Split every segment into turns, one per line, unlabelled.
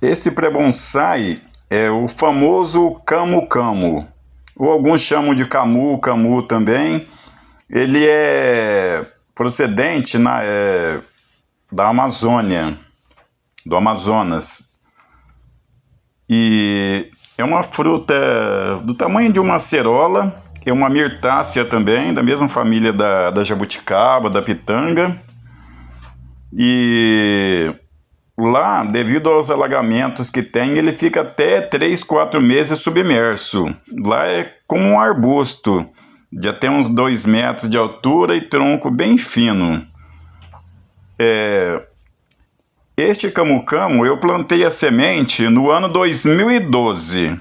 Esse pré-bonsai é o famoso camu-camu, ou alguns chamam de camu-camu também. Ele é procedente da Amazônia, do Amazonas, e é uma fruta do tamanho de uma acerola, é uma mirtácea também, da mesma família da jabuticaba, da pitanga, e lá, devido aos alagamentos que tem, ele fica até 3, 4 meses submerso. Lá é como um arbusto, de até uns 2 metros de altura e tronco bem fino. Este camu-camu eu plantei a semente no ano 2012,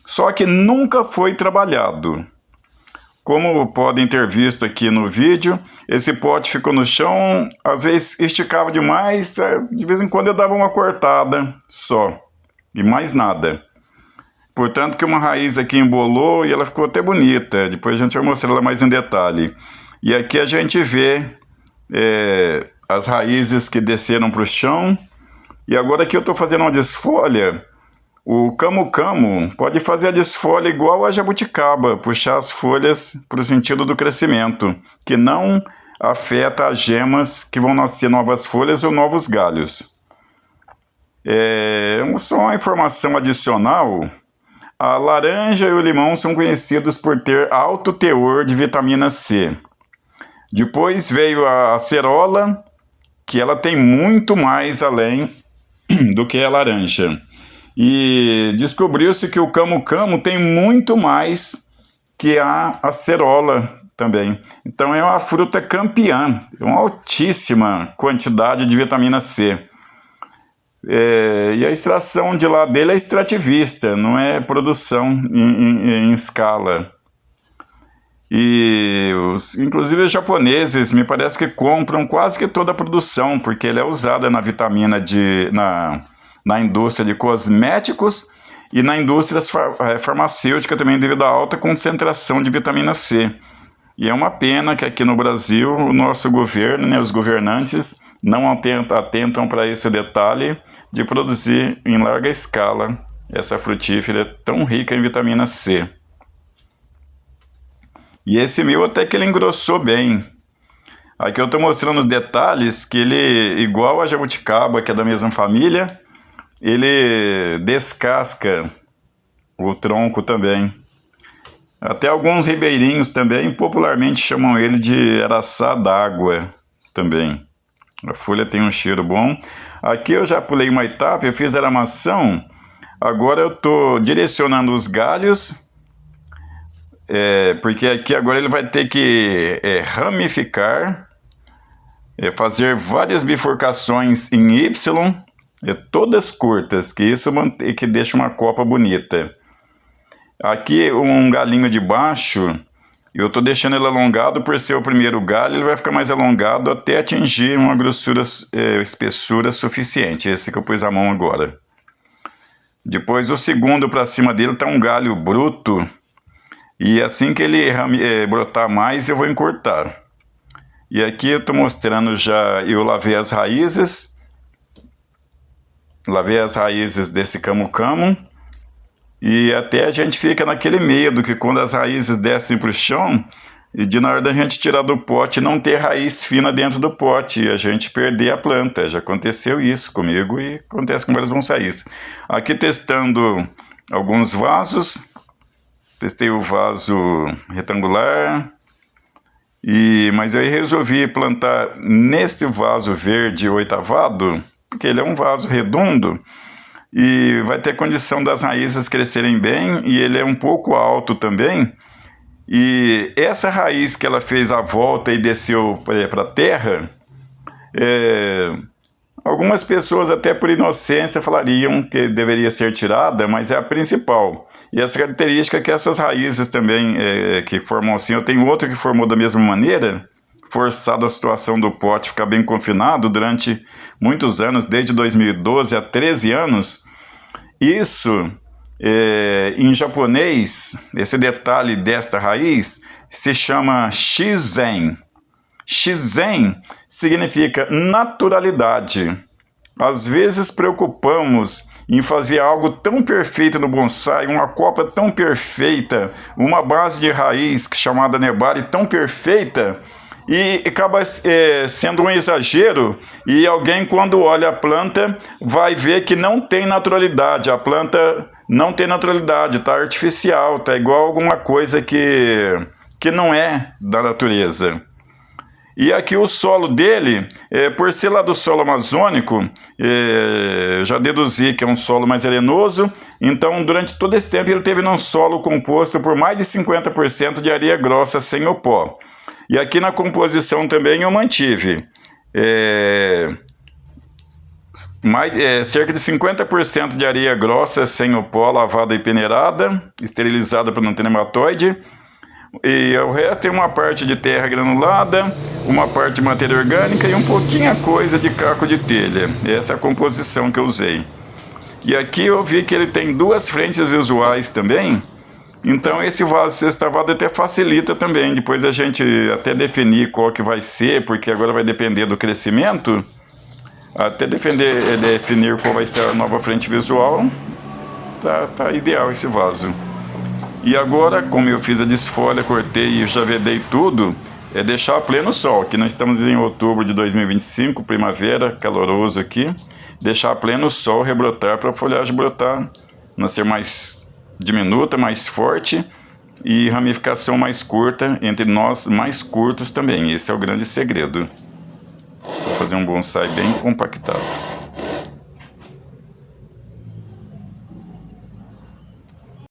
só que nunca foi trabalhado. Como podem ter visto aqui no vídeo, esse pote ficou no chão, às vezes esticava demais, de vez em quando eu dava uma cortada só, e mais nada. Portanto que uma raiz aqui embolou e ela ficou até bonita, depois a gente vai mostrar ela mais em detalhe. E aqui a gente vê as raízes que desceram para o chão, e agora aqui eu estou fazendo uma desfolha. O camu-camu pode fazer a desfolha igual a jabuticaba, puxar as folhas para o sentido do crescimento, que não afeta as gemas que vão nascer novas folhas ou novos galhos. Só uma informação adicional, a laranja e o limão são conhecidos por ter alto teor de vitamina C. Depois veio a acerola, que ela tem muito mais além do que a laranja. E descobriu-se que o camu-camu tem muito mais que a acerola também. Então é uma fruta campeã, uma altíssima quantidade de vitamina C. E a extração de lá dele é extrativista, não é produção em escala. E inclusive os japoneses me parece que compram quase que toda a produção, porque ele é usada na vitamina na indústria de cosméticos e na indústria farmacêutica também, devido à alta concentração de vitamina C. E é uma pena que aqui no Brasil o nosso governo, os governantes, não atentam para esse detalhe de produzir em larga escala essa frutífera tão rica em vitamina C. E esse meu até que ele engrossou bem. Aqui eu estou mostrando os detalhes que ele, igual a jabuticaba, que é da mesma família, ele descasca o tronco também. Até alguns ribeirinhos também popularmente chamam ele de araçá d'água também. A folha tem um cheiro bom. Aqui eu já pulei uma etapa, eu fiz a aramação. Agora eu estou direcionando os galhos, porque aqui agora ele vai ter que ramificar, fazer várias bifurcações em Y, todas curtas, que isso que deixa uma copa bonita. Aqui um galinho de baixo, eu estou deixando ele alongado por ser o primeiro galho, ele vai ficar mais alongado até atingir uma grossura, espessura suficiente, esse que eu pus a mão agora. Depois o segundo para cima dele está um galho bruto, e assim que ele brotar mais eu vou encurtar. E aqui eu estou mostrando já, eu lavei as raízes desse camu-camu, e até a gente fica naquele medo que quando as raízes descem para o chão, e de na hora da gente tirar do pote não ter raiz fina dentro do pote e a gente perder a planta. Já aconteceu isso comigo e acontece com vários bonsaístas. Aqui testando alguns vasos, testei o vaso retangular, mas aí resolvi plantar neste vaso verde oitavado, porque ele é um vaso redondo e vai ter condição das raízes crescerem bem, e ele é um pouco alto também. E essa raiz que ela fez a volta e desceu para a terra, algumas pessoas até por inocência falariam que deveria ser tirada, mas é a principal. E essa característica que essas raízes também que formam assim, eu tenho outro que formou da mesma maneira, forçado a situação do pote ficar bem confinado durante muitos anos, desde 2012 a 13 anos. Isso, em japonês, esse detalhe desta raiz se chama shizen. Shizen significa naturalidade, às vezes preocupamos em fazer algo tão perfeito no bonsai, uma copa tão perfeita, uma base de raiz chamada nebari tão perfeita, e acaba sendo um exagero, e alguém, quando olha a planta, vai ver que não tem naturalidade, a planta não tem naturalidade, está artificial, está igual alguma coisa que não é da natureza. E aqui o solo dele, por ser lá do solo amazônico, já deduzi que é um solo mais arenoso, então durante todo esse tempo ele teve num solo composto por mais de 50% de areia grossa sem o pó. E aqui na composição também eu mantive cerca de 50% de areia grossa sem o pó, lavada e peneirada, esterilizada para não ter nematóide. E o resto tem uma parte de terra granulada, uma parte de matéria orgânica e um pouquinho coisa de caco de telha. Essa é a composição que eu usei. E aqui eu vi que ele tem duas frentes visuais também, então esse vaso sextavado até facilita também, depois a gente até definir qual que vai ser, porque agora vai depender do crescimento, até definir qual vai ser a nova frente visual, tá ideal esse vaso. E agora, como eu fiz a desfolha, cortei e já vedei tudo, é deixar a pleno sol, que nós estamos em outubro de 2025, primavera, caloroso aqui, deixar a pleno sol rebrotar para a folhagem brotar, nascer mais diminuta, mais forte e ramificação mais curta, entre nós mais curtos também. Esse é o grande segredo. Vou fazer um bonsai bem compactado.